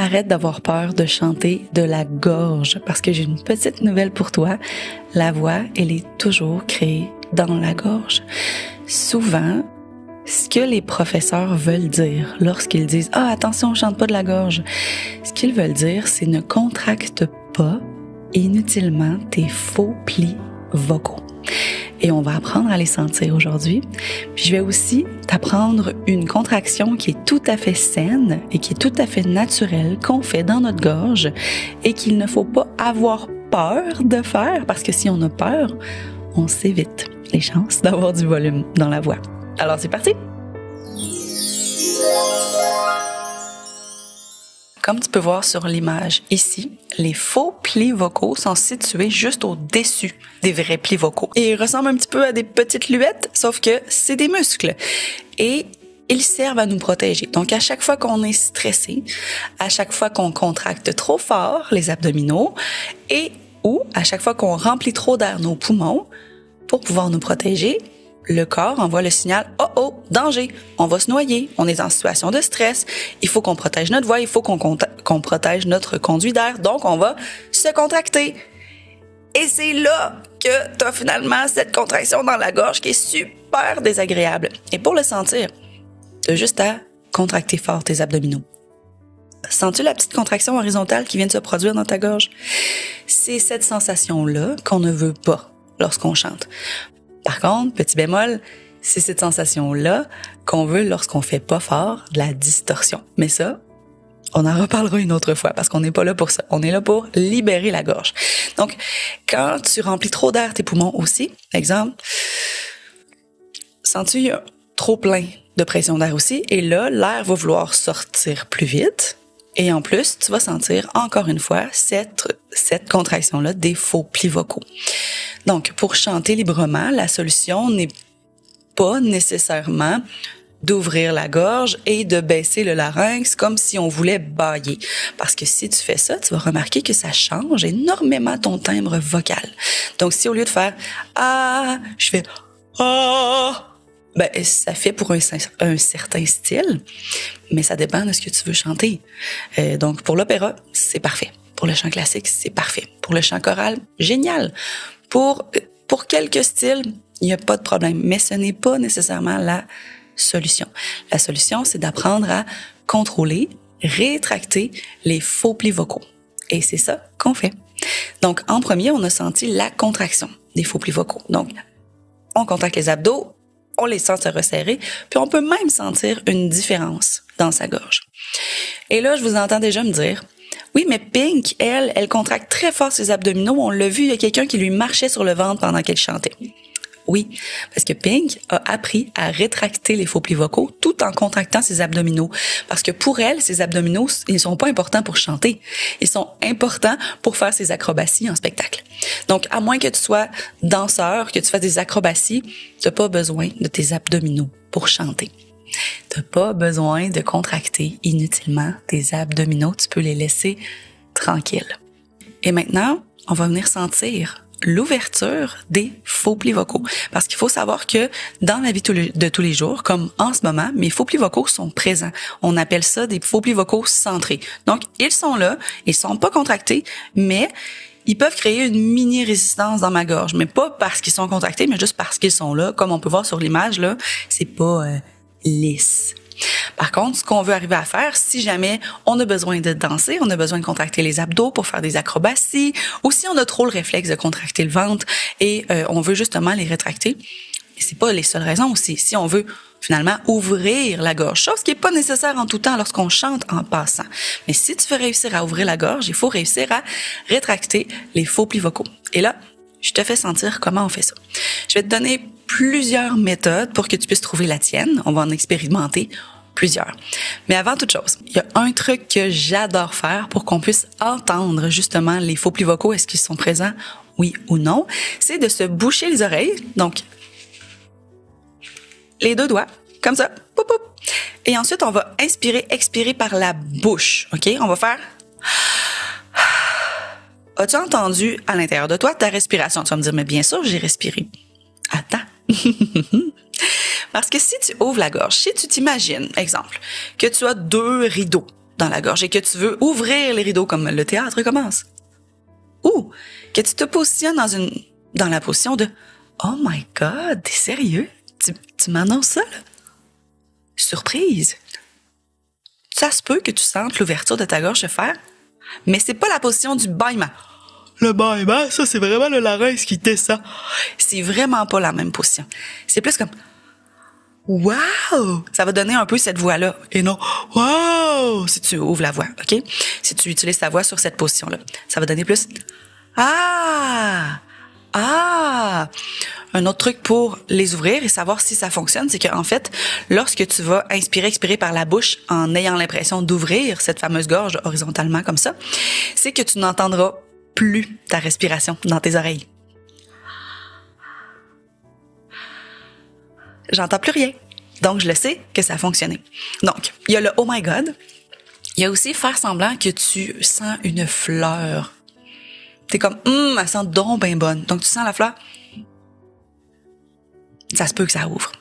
arrête d'avoir peur de chanter de la gorge parce que j'ai une petite nouvelle pour toi. La voix, elle est toujours créée dans la gorge. Souvent, ce que les professeurs veulent dire lorsqu'ils disent « Ah, attention, on chante pas de la gorge », ce qu'ils veulent dire, c'est ne contracte pas inutilement tes faux plis vocaux. Et on va apprendre à les sentir aujourd'hui. Puis je vais aussi t'apprendre une contraction qui est tout à fait saine et qui est tout à fait naturelle qu'on fait dans notre gorge et qu'il ne faut pas avoir peur de faire parce que si on a peur, on s'évite les chances d'avoir du volume dans la voix. Alors c'est parti! Comme tu peux voir sur l'image ici, les faux plis vocaux sont situés juste au-dessus des vrais plis vocaux. Et ils ressemblent un petit peu à des petites luettes, sauf que c'est des muscles. Et ils servent à nous protéger. Donc, à chaque fois qu'on est stressé, à chaque fois qu'on contracte trop fort les abdominaux et ou à chaque fois qu'on remplit trop d'air nos poumons, pour pouvoir nous protéger, le corps envoie le signal « Oh oh, danger, on va se noyer, on est en situation de stress, il faut qu'on protège notre voix, il faut qu'on protège notre conduit d'air, donc on va se contracter. » Et c'est là que tu as finalement cette contraction dans la gorge qui est super désagréable. Et pour le sentir, tu as juste à contracter fort tes abdominaux. Sens-tu la petite contraction horizontale qui vient de se produire dans ta gorge? C'est cette sensation-là qu'on ne veut pas lorsqu'on chante. Par contre, petit bémol, c'est cette sensation-là qu'on veut lorsqu'on fait pas fort de la distorsion. Mais ça, on en reparlera une autre fois parce qu'on n'est pas là pour ça. On est là pour libérer la gorge. Donc, quand tu remplis trop d'air tes poumons aussi, exemple, sens-tu trop plein de pression d'air aussi? Et là, l'air va vouloir sortir plus vite. Et en plus, tu vas sentir encore une fois cette contraction-là des faux plis vocaux. Donc, pour chanter librement, la solution n'est pas nécessairement d'ouvrir la gorge et de baisser le larynx comme si on voulait bâiller. Parce que si tu fais ça, tu vas remarquer que ça change énormément ton timbre vocal. Donc, si au lieu de faire « Ah », je fais « Ah », ben, ça fait pour un certain style, mais ça dépend de ce que tu veux chanter. Donc, pour l'opéra, c'est parfait. Pour le chant classique, c'est parfait. Pour le chant choral, génial. Pour quelques styles, il n'y a pas de problème, mais ce n'est pas nécessairement la solution. La solution, c'est d'apprendre à contrôler, rétracter les faux plis vocaux. Et c'est ça qu'on fait. Donc, en premier, on a senti la contraction des faux plis vocaux. Donc, on contracte les abdos, on les sent se resserrer, puis on peut même sentir une différence dans sa gorge. Et là, je vous entends déjà me dire, oui, mais Pink, elle contracte très fort ses abdominaux. On l'a vu, il y a quelqu'un qui lui marchait sur le ventre pendant qu'elle chantait. Oui, parce que Pink a appris à rétracter les faux plis vocaux tout en contractant ses abdominaux. Parce que pour elle, ses abdominaux, ils sont pas importants pour chanter. Ils sont importants pour faire ses acrobaties en spectacle. Donc, à moins que tu sois danseur, que tu fasses des acrobaties, tu n'as pas besoin de tes abdominaux pour chanter. Tu n'as pas besoin de contracter inutilement tes abdominaux. Tu peux les laisser tranquilles. Et maintenant, on va venir sentir l'ouverture des faux plis vocaux. Parce qu'il faut savoir que dans la vie de tous les jours, comme en ce moment, mes faux plis vocaux sont présents. On appelle ça des faux plis vocaux centrés. Donc, ils sont là, ils sont pas contractés, mais ils peuvent créer une mini-résistance dans ma gorge. Mais pas parce qu'ils sont contractés, mais juste parce qu'ils sont là. Comme on peut voir sur l'image, là, c'est pas lisse. Par contre, ce qu'on veut arriver à faire, si jamais on a besoin de danser, on a besoin de contracter les abdos pour faire des acrobaties, ou si on a trop le réflexe de contracter le ventre et on veut justement les rétracter, c'est pas les seules raisons aussi. Si on veut finalement ouvrir la gorge, chose qui est pas nécessaire en tout temps lorsqu'on chante en passant. Mais si tu veux réussir à ouvrir la gorge, il faut réussir à rétracter les faux plis vocaux. Et là, je te fais sentir comment on fait ça. Je vais te donner plusieurs méthodes pour que tu puisses trouver la tienne. On va en expérimenter plusieurs. Mais avant toute chose, il y a un truc que j'adore faire pour qu'on puisse entendre justement les faux plis vocaux. Est-ce qu'ils sont présents, oui ou non? C'est de se boucher les oreilles. Donc, les deux doigts, comme ça. Poup, poup. Et ensuite, on va inspirer, expirer par la bouche. OK? On va faire... As-tu entendu à l'intérieur de toi ta respiration? Tu vas me dire, mais bien sûr, j'ai respiré. Attends. Parce que si tu ouvres la gorge, si tu t'imagines, exemple, que tu as 2 rideaux dans la gorge et que tu veux ouvrir les rideaux comme le théâtre commence. Ou que tu te positionnes dans la position de « Oh my God, t'es sérieux? Tu m'annonces ça, là? » Surprise! Ça se peut que tu sentes l'ouverture de ta gorge se faire, mais c'est pas la position du bâillement. Le bâillement, ça, c'est vraiment le larynx qui descend. C'est vraiment pas la même position. C'est plus comme wow! Ça va donner un peu cette voix-là. Et non wow! Si tu ouvres la voix, OK? Si tu utilises ta voix sur cette position-là, ça va donner plus ah! Ah! Un autre truc pour les ouvrir et savoir si ça fonctionne, c'est qu'en fait, lorsque tu vas inspirer, expirer par la bouche en ayant l'impression d'ouvrir cette fameuse gorge horizontalement comme ça, c'est que tu n'entendras plus ta respiration dans tes oreilles. J'entends plus rien. Donc, je le sais que ça a fonctionné. Donc, il y a le « Oh my God ». Il y a aussi faire semblant que tu sens une fleur. T'es comme « elle sent donc bien bonne ». Donc, tu sens la fleur. Ça se peut que ça ouvre.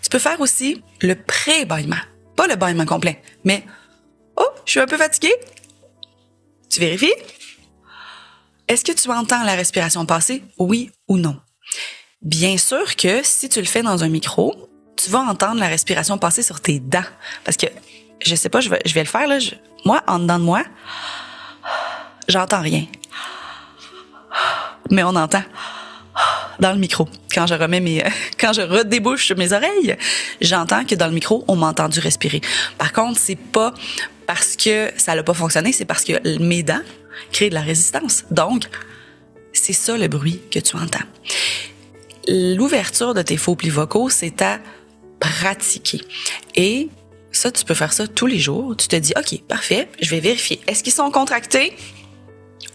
Tu peux faire aussi le pré-bâillement. Pas le bâillement complet, mais « Oh, je suis un peu fatiguée ». Tu vérifies. Est-ce que tu entends la respiration passer? Oui ou non? Bien sûr que si tu le fais dans un micro, tu vas entendre la respiration passer sur tes dents. Parce que, je sais pas, je vais le faire, là. Moi, en dedans de moi, j'entends rien. Mais on entend dans le micro. Quand je redébouche mes oreilles, j'entends que dans le micro, on m'a entendu respirer. Par contre, c'est pas parce que ça n'a pas fonctionné, c'est parce que mes dents créent de la résistance. Donc, c'est ça le bruit que tu entends. L'ouverture de tes faux plis vocaux, c'est à pratiquer. Et ça, tu peux faire ça tous les jours. Tu te dis, OK, parfait, je vais vérifier. Est-ce qu'ils sont contractés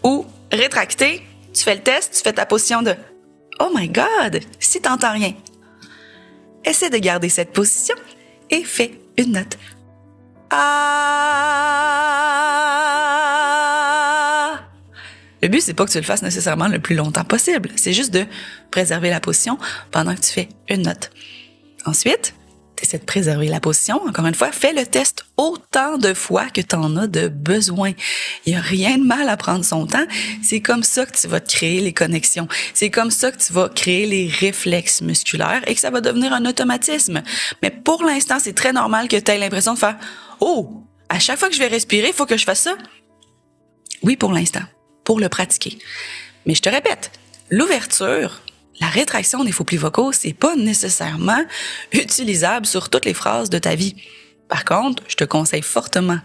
ou rétractés? Tu fais le test, tu fais ta position de Oh my God, si t'entends rien. Essaie de garder cette position et fais une note. Ah! Le but, c'est pas que tu le fasses nécessairement le plus longtemps possible. C'est juste de préserver la position pendant que tu fais une note. Ensuite, tu essaies de préserver la position. Encore une fois, fais le test autant de fois que tu en as de besoin. Il n'y a rien de mal à prendre son temps. C'est comme ça que tu vas te créer les connexions. C'est comme ça que tu vas créer les réflexes musculaires et que ça va devenir un automatisme. Mais pour l'instant, c'est très normal que tu aies l'impression de faire « Oh, à chaque fois que je vais respirer, il faut que je fasse ça. » Oui, pour l'instant, pour le pratiquer. Mais je te répète, l'ouverture, la rétraction des faux plis vocaux, c'est pas nécessairement utilisable sur toutes les phrases de ta vie. Par contre, je te conseille fortement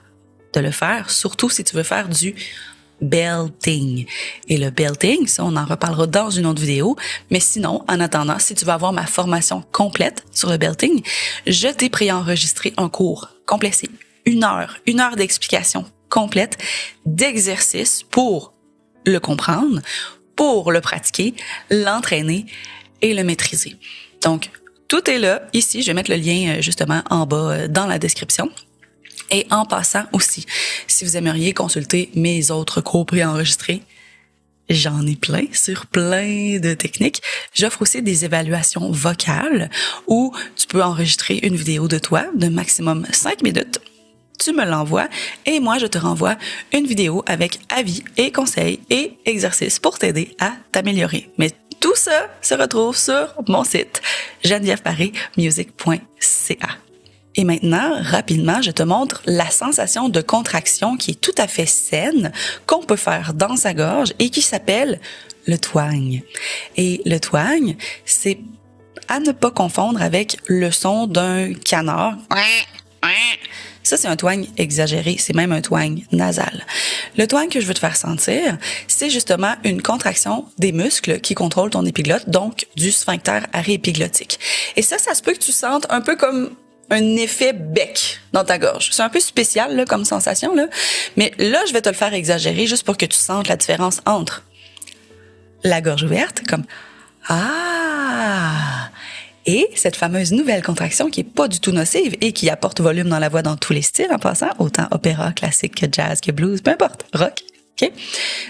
de le faire, surtout si tu veux faire du belting. Et le belting, ça, on en reparlera dans une autre vidéo. Mais sinon, en attendant, si tu veux avoir ma formation complète sur le belting, je t'ai préenregistré un cours complet. C'est une heure d'explication complète, d'exercices pour le comprendre, pour le pratiquer, l'entraîner et le maîtriser. Donc, tout est là, ici. Je vais mettre le lien justement en bas dans la description. Et en passant aussi, si vous aimeriez consulter mes autres cours préenregistrés, j'en ai plein sur plein de techniques. J'offre aussi des évaluations vocales où tu peux enregistrer une vidéo de toi de maximum 5 minutes. Tu me l'envoies et moi, je te renvoie une vidéo avec avis et conseils et exercices pour t'aider à t'améliorer. Mais tout ça se retrouve sur mon site genevièveparé-music.ca. Et maintenant, rapidement, je te montre la sensation de contraction qui est tout à fait saine, qu'on peut faire dans sa gorge et qui s'appelle le twang. Et le twang, c'est à ne pas confondre avec le son d'un canard. Ça, c'est un twang exagéré, c'est même un twang nasal. Le twang que je veux te faire sentir, c'est justement une contraction des muscles qui contrôlent ton épiglotte, donc du sphincter arrêt-épiglottique. Et ça se peut que tu sentes un peu comme un effet bec dans ta gorge. C'est un peu spécial là, comme sensation, là. Mais là, je vais te le faire exagérer juste pour que tu sentes la différence entre la gorge ouverte, comme « Ah !» et cette fameuse nouvelle contraction qui est pas du tout nocive et qui apporte volume dans la voix dans tous les styles en passant, autant opéra, classique que jazz, que blues, peu importe, rock. OK?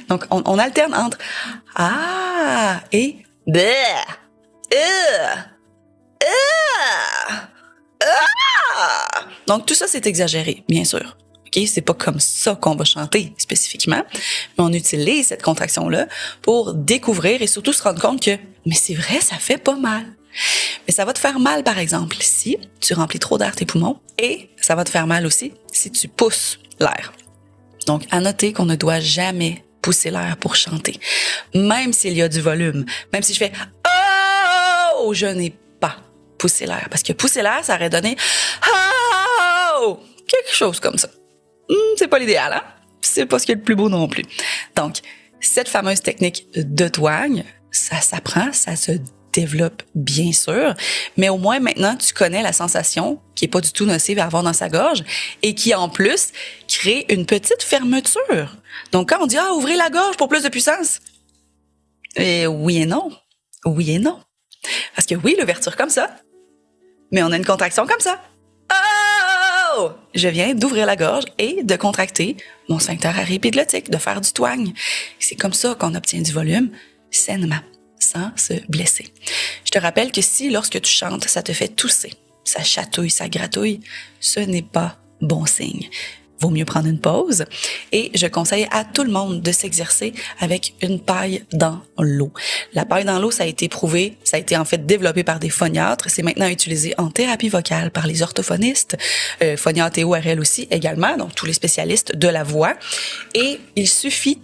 Donc, on alterne entre « Ah » et « Bleh » Ah! Donc, tout ça, c'est exagéré, bien sûr. OK? C'est pas comme ça qu'on va chanter spécifiquement, mais on utilise cette contraction-là pour découvrir et surtout se rendre compte que, mais c'est vrai, ça fait pas mal. Mais ça va te faire mal, par exemple, si tu remplis trop d'air tes poumons, et ça va te faire mal aussi si tu pousses l'air. Donc, à noter qu'on ne doit jamais pousser l'air pour chanter. Même s'il y a du volume, même si je fais « Oh », je n'ai pas poussé l'air. Parce que pousser l'air, ça aurait donné « Oh », quelque chose comme ça. C'est pas l'idéal, hein? C'est pas ce qui est le plus beau non plus. Donc, cette fameuse technique de twang, ça s'apprend, ça se développe bien sûr, mais au moins maintenant tu connais la sensation qui est pas du tout nocive à avoir dans sa gorge et qui en plus crée une petite fermeture. Donc quand on dit ouvrez la gorge pour plus de puissance, et oui et non, parce que oui l'ouverture comme ça, mais on a une contraction comme ça. Oh! Je viens d'ouvrir la gorge et de contracter mon sphincter arépiglotique, de faire du twang. C'est comme ça qu'on obtient du volume sainement, sans se blesser. Je te rappelle que si, lorsque tu chantes, ça te fait tousser, ça chatouille, ça gratouille, ce n'est pas bon signe. Vaut mieux prendre une pause. Et je conseille à tout le monde de s'exercer avec une paille dans l'eau. La paille dans l'eau, ça a été prouvé, ça a été en fait développé par des phoniatres. C'est maintenant utilisé en thérapie vocale par les orthophonistes, phoniatres et ORL aussi également, donc tous les spécialistes de la voix. Et il suffit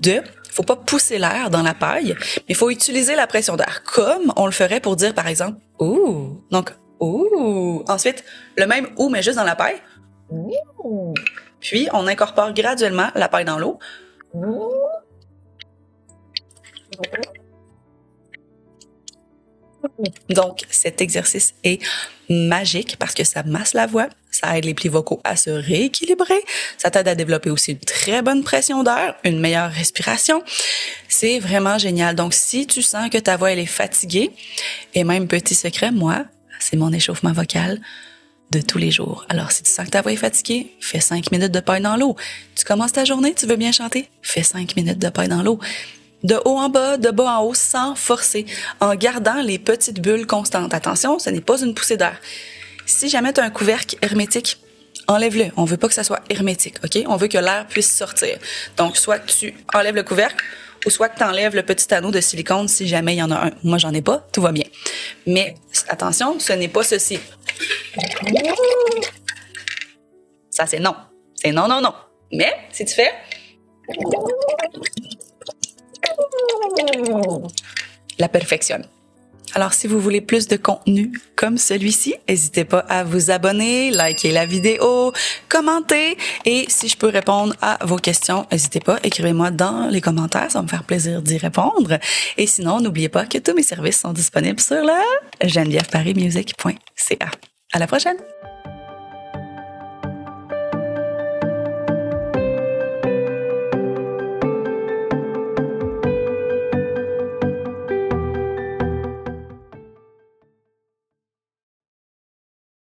faut pas pousser l'air dans la paille, mais il faut utiliser la pression d'air comme on le ferait pour dire par exemple « ouh ». Donc « ouh ». Ensuite, le même « ouh » mais juste dans la paille. Ouh. Puis, on incorpore graduellement la paille dans l'eau. Donc, cet exercice est magique parce que ça masse la voix, ça aide les plis vocaux à se rééquilibrer, ça t'aide à développer aussi une très bonne pression d'air, une meilleure respiration. C'est vraiment génial. Donc, si tu sens que ta voix elle est fatiguée, et même petit secret, moi, c'est mon échauffement vocal de tous les jours. Alors, si tu sens que ta voix est fatiguée, fais 5 minutes de paille dans l'eau. Tu commences ta journée, tu veux bien chanter? Fais 5 minutes de paille dans l'eau. De haut en bas, de bas en haut, sans forcer, en gardant les petites bulles constantes. Attention, ce n'est pas une poussée d'air. Si jamais tu as un couvercle hermétique, enlève-le. On veut pas que ça soit hermétique, OK? On veut que l'air puisse sortir. Donc, soit tu enlèves le couvercle, ou soit que tu enlèves le petit anneau de silicone si jamais il y en a un. Moi, j'en ai pas, tout va bien. Mais attention, ce n'est pas ceci. Ça, c'est non. C'est non, non, non. Mais si tu fais... la perfectionne. Alors, si vous voulez plus de contenu comme celui-ci, n'hésitez pas à vous abonner, liker la vidéo, commenter. Et si je peux répondre à vos questions, n'hésitez pas, écrivez-moi dans les commentaires, ça va me faire plaisir d'y répondre. Et sinon, n'oubliez pas que tous mes services sont disponibles sur le genevièveparimusic.ca. À la prochaine!